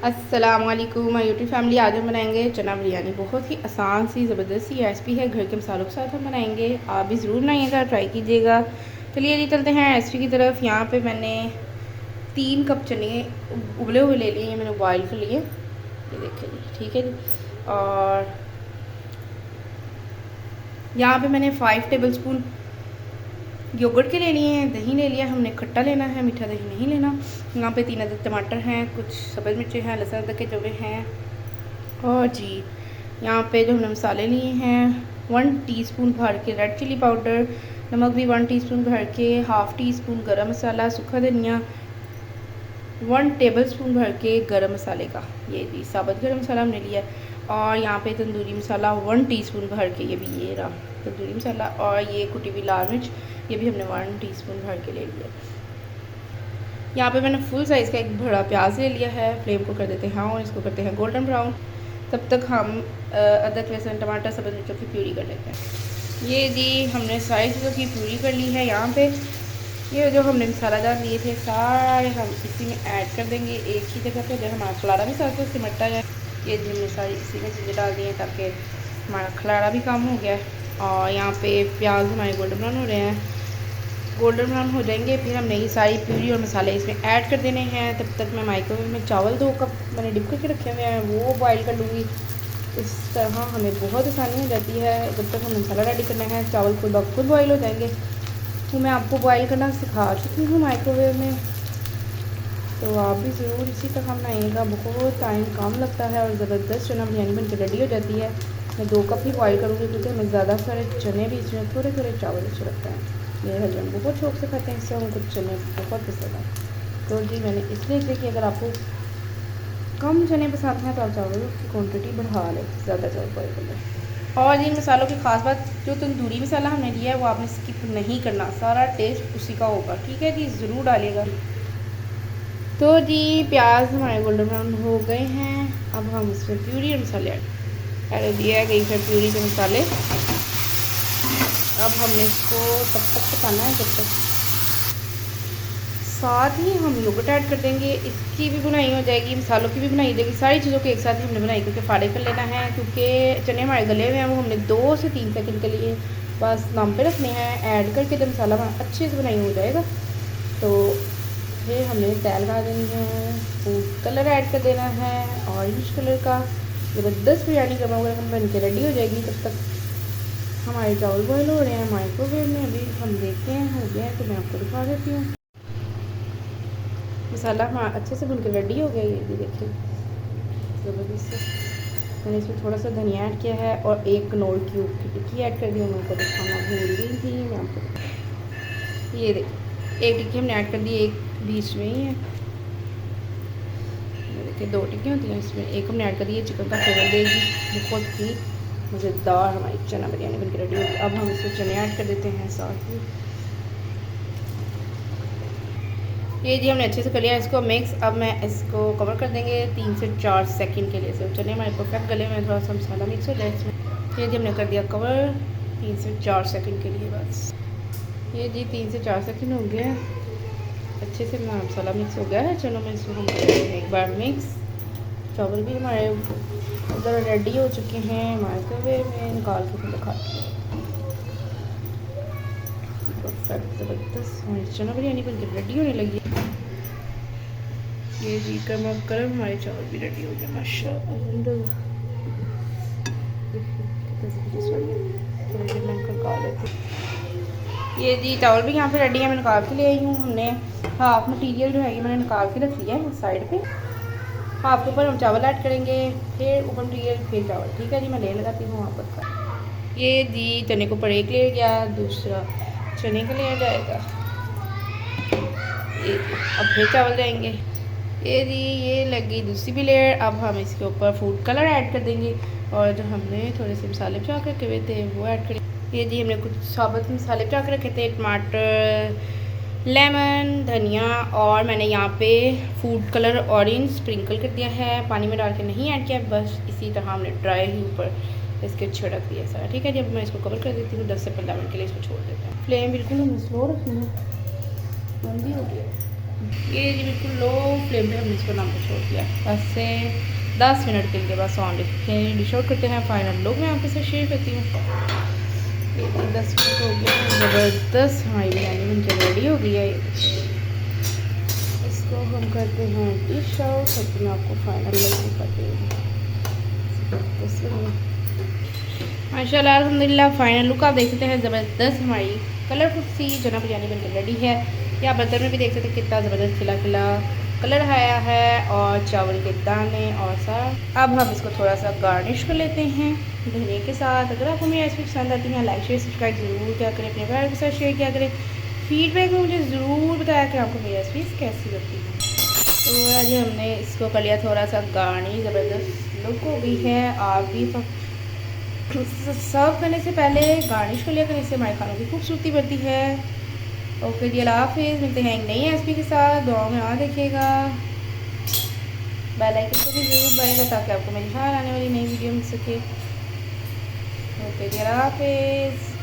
अस्सलाम वालेकुम my YouTube family. आज हम बनाएंगे चना बिरयानी। बहुत ही आसान सी ज़बरदस्त सी रेसिपी है, घर के मसालों के साथ हम बनाएंगे। आप भी ज़रूर बनाइएगा, ट्राई कीजिएगा। चलिए जी चलते हैं रेसिपी की तरफ। यहाँ पे मैंने 3 कप चने उबले हुए ले लिए हैं, मैंने बॉयल कर लिए, ये देखिए जी, ठीक है जी। और यहाँ पे मैंने 5 टेबल स्पून योगर्ट के ले लिए हैं। दही ले लिया, हमने खट्टा लेना है, मीठा दही नहीं लेना। यहाँ पे 3 अदद टमाटर हैं, कुछ सब्ज़ मिर्चें हैं, लहसुन अदरक के जवे हैं। और जी यहाँ पे जो हमने मसाले लिए हैं, 1 टीस्पून भर के रेड चिली पाउडर, नमक भी 1 टीस्पून भर के, हाफ़ टी स्पून गरम मसाला, सूखा धनिया, 1 टेबल स्पून भर के गरम मसाले का, ये जी साबुत गरम मसाला हमने लिया। और यहाँ पे तंदूरी मसाला 1 टीस्पून भर के, ये भी ये रहा तंदूरी मसाला। और ये कुटी हुई लाल मिर्च, ये भी हमने 1 टीस्पून भर के ले लिया। यहाँ पे मैंने फुल साइज़ का एक बड़ा प्याज ले लिया है। फ्लेम को कर देते हैं और इसको करते हैं गोल्डन ब्राउन। तब तक हम अदरक लहसुन टमाटर सब्ज़ मिर्चों की प्यूरी कर लेते हैं। ये जी हमने सारी चीज़ों की प्यूरी कर ली है। यहाँ पे ये जो हमने मसालादार लिए थे सारे हम इसी में ऐड कर देंगे एक ही जगह पे, जब हमारा खलाड़ा भी साथ साथ सिमटता जाए। ये जी हमने सारी इसी में चीज़ें डाल दी हैं ताकि हमारा खलाड़ा भी कम हो गया है। और यहाँ पे प्याज हमारे गोल्डन ब्राउन हो रहे हैं, गोल्डन ब्राउन हो जाएंगे फिर हमने ये सारी प्यूरी और मसाले इसमें ऐड कर देने हैं। तब तक मैं माइक्रोवेव में चावल 2 कप मैंने डिप करके रखे हुए हैं, वो बॉईल कर लूँगी। इस तरह हमें बहुत आसानी हो जाती है। जब तक हमें मसाला रेडी करना है, चावल खुद ब खुद बॉईल हो जाएंगे। तो मैं आपको बॉईल करना सिखा चुकी हूँ माइक्रोवेव में, तो आप भी ज़रूर इसी तरह बनाइएगा। बहुत टाइम कम लगता है और ज़बरदस्त चना बिरयानी बनकर रेडी हो जाती है। मैं 2 कप ही बॉईल करूँगी क्योंकि हमें ज़्यादा सारे चने भी इसमें थोड़े थोड़े चावल अच्छे लगते हैं। मेरे हस्बैंड बहुत शौक से खाते हैं, इससे उनको चने बहुत पसंद है। तो जी मैंने इसलिए किया कि अगर आपको कम चने पसंद हैं तो आप चावल की क्वांटिटी बढ़ा लें, ज़्यादा चावल बॉईल कर लें। और इन मसालों की ख़ास बात, जो तंदूरी मसाला हमने लिया है वो आपने स्किप नहीं करना, सारा टेस्ट उसी का होगा, ठीक है जी, ज़रूर डालिएगा। तो जी प्याज हमारे गोल्डन ब्राउन हो गए हैं। अब हम इसमें प्यूरी और मसाले ऐड दिया गई है, प्यूरी के मसाले। अब हमने इसको तब तक पकाना है जब तक, साथ ही हम योगर्ट ऐड कर देंगे। इसकी भी बुनाई हो जाएगी, मसालों की भी बुनाई हो जाएगी, सारी चीज़ों के एक साथ ही हमने बनाई क्योंकि फाड़े कर लेना है। क्योंकि चने हमारे गले हुए हैं, वो हमने 2 से 3 सेकंड के लिए बस दम पे रखने हैं। ऐड करके जब मसाला अच्छे से बनाई हो जाएगा तो फिर हमने तेल डाल देनी है, फूड कलर ऐड कर देना है ऑरेंज कलर का। ज़बरदस्त बिरयानी गर्मा गर्म बन के रेडी हो जाएगी। तब तक हमारे चावल बॉयल हो रहे हैं माइक्रोवेव में, अभी हम देखते हैं हो गया है तो मैं आपको दिखा देती हूँ। मसाला हमारा अच्छे से भुन के रेडी हो गया, ये भी देखिए ज़बरदस्त से। मैंने इसमें थोड़ा सा धनिया ऐड किया है और 1 कनौर क्यूब की टिक्की ऐड कर दी। मैं आपको दिखाना भूल गई थी, मैं आपको ये देखिए 1 टिक्की हमने ऐड कर दी, एक बीच में ही है, देखिए 2 टिक्की होती हैं इसमें, एक हमने ऐड कर दी है। चिकन का फ्लेवर देगी, बहुत ही मज़ेदार हमारी चना बिरयानी बनकर रेडी होगी। अब हम इसमें चने ऐड कर देते हैं साथ ही। ये जी हमने अच्छे से कर लिया इसको मिक्स। अब मैं इसको कवर कर देंगे 3 से 4 सेकंड के लिए। सिर्फ चने हमारे परफेक्ट गले में, थोड़ा सा मसाला मिक्स हो जाए इसमें। ये जी हमने कर दिया कवर 3 से 4 सेकंड के लिए बस। ये जी 3 से 4 सेकंड हो गया, अच्छे से हमारा मसाला मिक्स हो गया है। चलो मैं इसको हम एक बार मिक्स। चावल भी हमारे उधर रेडी हो चुके हैं, माइक्रोवेव में निकाल के दिखा परफेक्ट ज़बरदस्त हमारी चना बिरयानी बनकर रेडी होने लगी है। ये जी गर्मा गर्म हमारे चावल भी रेडी हो गए माशाल्लाह। ये जी चावल भी यहाँ पे रेडी है, मैं निकाल के ले आई हूँ। हमने हाफ मटीरियल जो है ये मैंने निकाल के रख लिया है साइड पे। हाफ के ऊपर हम चावल ऐड करेंगे, फिर ऊपर मटीरियल फिर चावल, ठीक है जी। मैं ले लगाती हूँ वहाँ पर। ये जी चने को ऊपर एक लेयर गया, दूसरा चने का लेयर जाएगा, अब फिर चावल जाएंगे। ये जी ये लगी दूसरी भी लेयर। अब हम इसके ऊपर फूड कलर ऐड कर देंगे और जो हमने थोड़े से मसाले बचा के रखे हुए थे वो ऐड करेंगे। ये जी हमने कुछ साबुत मसाले बचा के रखे थे, टमाटर, लेमन, धनिया, और मैंने यहाँ पे फूड कलर ऑरेंज स्प्रिंकल कर दिया है, पानी में डाल के नहीं ऐड किया, बस इसी तरह हमने ड्राई ही ऊपर इसके छिड़क दिया सारा, ठीक है। जब मैं इसको कवर कर देती हूँ 10 से 15 मिनट के लिए इसको छोड़ देते हैं। फ्लेम बिल्कुल हमें स्लो रखनी है, बंद भी हो गया। ये जी बिल्कुल लो फ्लेम पे हमने इसको नाम पे छोड़ दिया। 10 से 10 मिनट के लिए बस ऑन लिखे डिश आउट करते हैं। फाइनल लुक मैं आपके साथ शेयर करती हूँ। ये 10 मिनट हो गया, ज़बरदस्त हमारी बिरयानी बनके रेडी हो गई है। इसको हम करते हैं डिश आउट, तो मैं आपको फाइनल लुक दिखाती हूँ। माशाल्लाह अल्हम्दुलिल्लाह फ़ाइनल लुक आप देख सकते हैं। ज़बरदस्त हमारी कलरफुल सी चना बिरयानी बनकर रेडी है। या बर्तन में भी देख सकते हैं कितना ज़बरदस्त खिला खिला कलर आया है और चावल के दाने और साथ। अब हम इसको थोड़ा सा गार्निश कर लेते हैं धनिया के साथ। अगर आपको मेरी रेसिपी पसंद आती है लाइक शेयर सब्सक्राइब ज़रूर क्या करें, अपने फ्रेंड के साथ शेयर किया करें। फीडबैक में मुझे ज़रूर बताया कि आपको मेरी रेसिपीज़ कैसी लगती हैं। तो आज हमने इसको कर लिया थोड़ा सा गार्निश, ज़बरदस्त लुक हो गई है। आप भी सर्व करने से पहले गार्निश कर लिया करें, इससे हमारे खानों की खूबसूरती बढ़ती है। ओके जी, अल्लाह हाफिज़। मिलते हैं एक नई रेसिपी के साथ। दुआ में आ देखिएगा, बेल आइकन को भी ज़रूर दबाइएगा ताकि आपको मेरी हर आने वाली नई वीडियो मिल सके। ओके जी, अल्लाह हाफिज़।